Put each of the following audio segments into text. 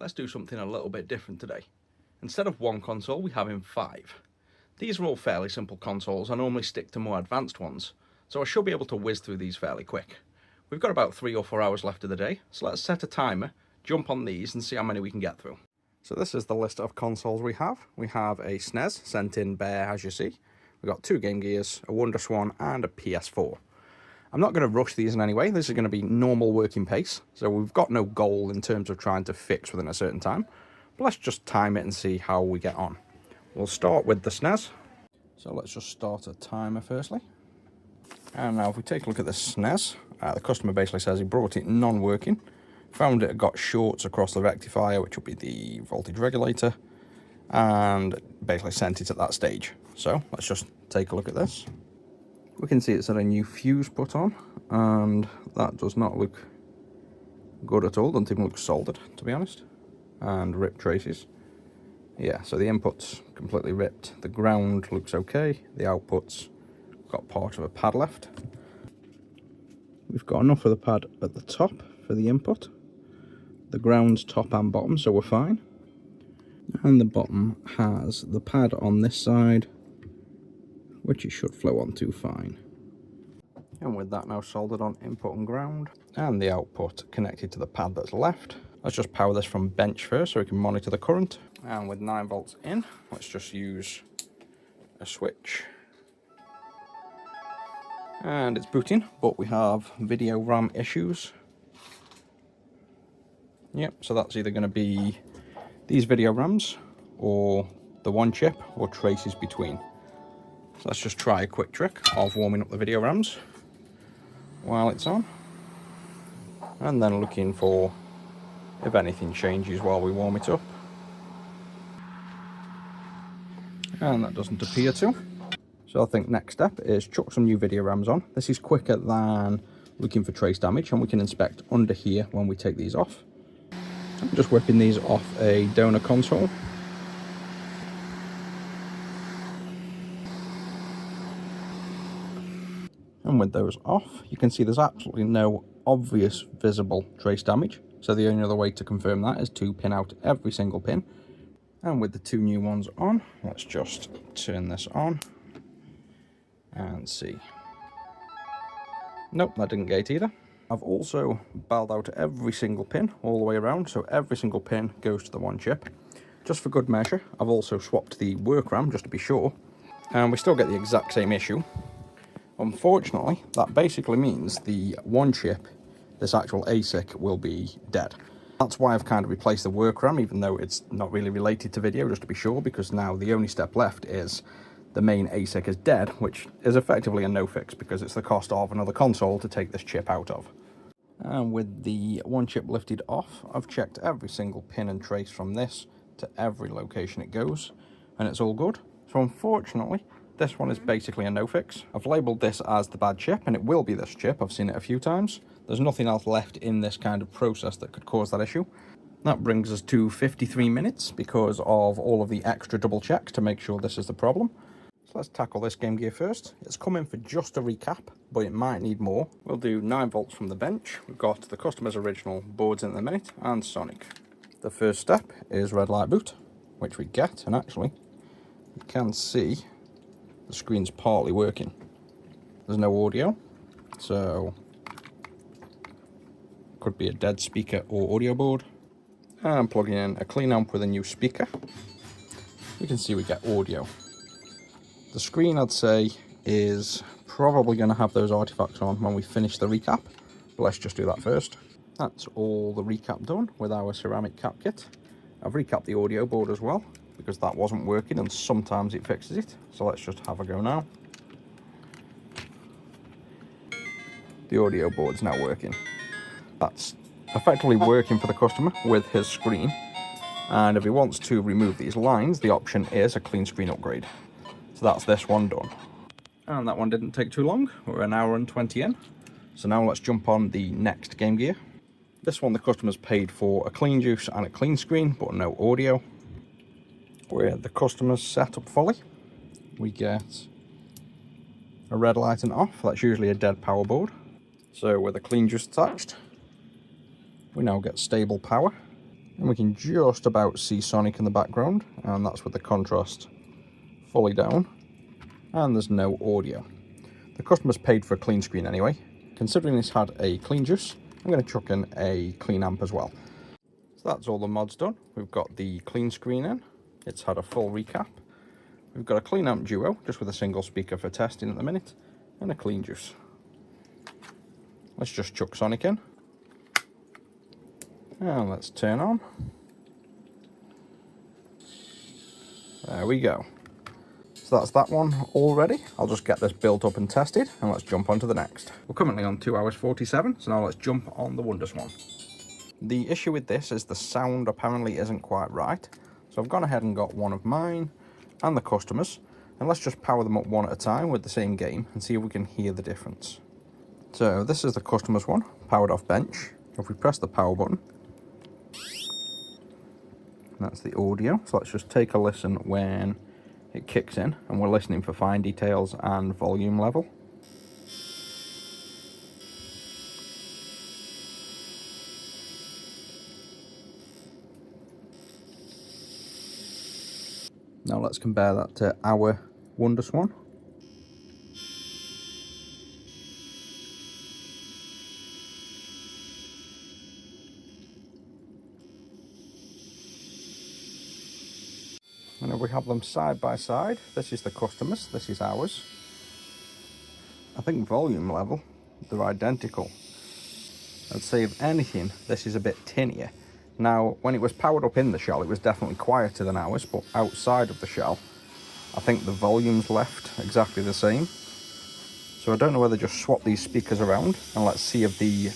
let's do something a little bit different today. Instead of one console, we have in 5. These are all fairly simple consoles. I normally stick to more advanced ones, so I should be able to whiz through these fairly quick. We've got about 3 or 4 hours left of the day, so let's set a timer, jump on these and see how many we can get through. So this is the list of consoles we have. We have a SNES, sent in bare as you see. We've got 2 Game Gears, a WonderSwan and a PS4. I'm not going to rush these in any way. This is going to be normal working pace, so we've got no goal in terms of trying to fix within a certain time. But let's just time it and see how we get on. We'll start with the SNES. So let's just start a timer firstly. And now if we take a look at the SNES, the customer basically says he brought it non-working, found it had got shorts across the rectifier, which will be the voltage regulator, and basically sent it at that stage. So let's just take a look at this. We can see it's had a new fuse put on, and that does not look good at all. Doesn't even look soldered, to be honest. And ripped traces. Yeah, so the input's completely ripped. The ground looks okay. The output's got part of a pad left. We've got enough of the pad at the top for the input. The ground's top and bottom, so we're fine. And the bottom has the pad on this side, which it should flow onto fine. And with that now soldered on input and ground, and the output connected to the pad that's left, let's just power this from bench first so we can monitor the current. And with 9 volts in, let's just use a switch. And it's booting, but we have video RAM issues. Yep, so that's either going to be these video RAMs, or the one chip, or traces between. So let's just try a quick trick of warming up the video RAMs while it's on. And then looking for if anything changes while we warm it up. And that doesn't appear to. So I think next step is chuck some new video RAMs on. This is quicker than looking for trace damage, and we can inspect under here when we take these off. I'm just whipping these off a donor console. And with those off, you can see there's absolutely no obvious visible trace damage. So the only other way to confirm that is to pin out every single pin. And with the 2 new ones on, let's just turn this on and see. Nope, that didn't gate either. I've also balled out every single pin all the way around, so every single pin goes to the one chip. Just for good measure, I've also swapped the work RAM just to be sure, and we still get the exact same issue. Unfortunately, that basically means the one chip, this actual ASIC, will be dead. That's why I've kind of replaced the work RAM, even though it's not really related to video, just to be sure, because now the only step left is the main ASIC is dead, which is effectively a no-fix because it's the cost of another console to take this chip out of. And with the one chip lifted off, I've checked every single pin and trace from this to every location it goes, and it's all good. So unfortunately, this one is basically a no-fix. I've labelled this as the bad chip, and it will be this chip. I've seen it a few times. There's nothing else left in this kind of process that could cause that issue. That brings us to 53 minutes because of all of the extra double checks to make sure this is the problem. So let's tackle this Game Gear first. It's coming for just a recap, but it might need more. We'll do 9 volts from the bench. We've got the customer's original boards in the minute and Sonic. The first step is red light boot, which we get, and actually you can see the screen's partly working. There's no audio, so could be a dead speaker or audio board. And I'm plugging in a clean amp with a new speaker. You can see we get audio. The screen, I'd say, is probably going to have those artifacts on when we finish the recap, but let's just do that first. That's all the recap done with our ceramic cap kit. I've recapped the audio board as well, because that wasn't working and sometimes it fixes it. So let's just have a go now. The audio board's now working. That's effectively working for the customer with his screen. And if he wants to remove these lines, the option is a clean screen upgrade. So that's this one done. And that one didn't take too long. We're an hour and 20 in. So now let's jump on the next Game Gear. This one the customer's paid for a clean juice and a clean screen, but no audio. Where the customer's set up fully, we get a red light and off. That's usually a dead power board. So with a clean juice attached, we now get stable power. And we can just about see Sonic in the background, and that's with the contrast fully down. And there's no audio. The customer's paid for a clean screen anyway. Considering this had a clean juice, I'm going to chuck in a clean amp as well. So that's all the mods done. We've got the clean screen in. It's had a full recap. We've got a clean amp duo, just with a single speaker for testing at the minute, and a clean juice. Let's just chuck Sonic in. And let's turn on. There we go. So that's that one all ready. I'll just get this built up and tested, and let's jump on to the next. We're currently on 2 hours 47, so now let's jump on the Wonderswan. The issue with this is the sound apparently isn't quite right. So I've gone ahead and got one of mine and the customers, and let's just power them up one at a time with the same game and see if we can hear the difference. So this is the customer's one, powered off bench. If we press the power button, that's the audio. So let's just take a listen when it kicks in, and we're listening for fine details and volume level. Now let's compare that to our Wonderswan. And if we have them side by side, this is the customer's, this is ours. I think volume level, they're identical. I'd say if anything, this is a bit tinnier. Now, when it was powered up in the shell, it was definitely quieter than ours, but outside of the shell, I think the volume's left exactly the same. So I don't know whether just swap these speakers around, and let's see if the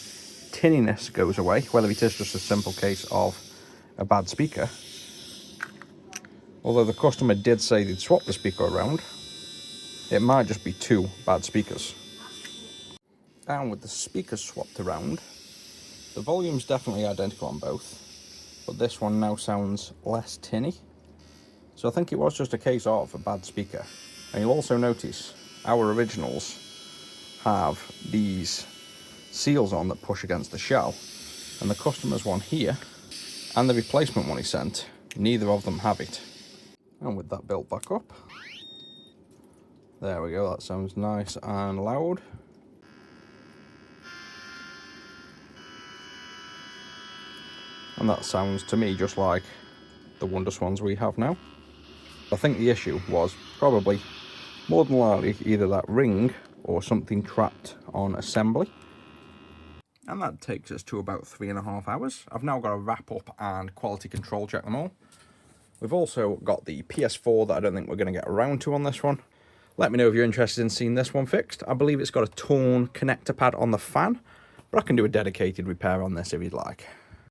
tinniness goes away, whether it is just a simple case of a bad speaker. Although the customer did say they'd swap the speaker around, it might just be 2 bad speakers. And with the speakers swapped around, the volume's definitely identical on both, but this one now sounds less tinny. So I think it was just a case of a bad speaker. And you'll also notice our originals have these seals on that push against the shell, and the customer's one here and the replacement one he sent, neither of them have it. And with that built back up, there we go, that sounds nice and loud. And that sounds to me just like the Wonderswans we have now. I think the issue was probably, more than likely, either that ring or something trapped on assembly. And that takes us to about 3.5 hours. I've now got to wrap up and quality control check them all. We've also got the PS4 that I don't think we're going to get around to on this one. Let me know if you're interested in seeing this one fixed. I believe it's got a torn connector pad on the fan, but I can do a dedicated repair on this if you'd like.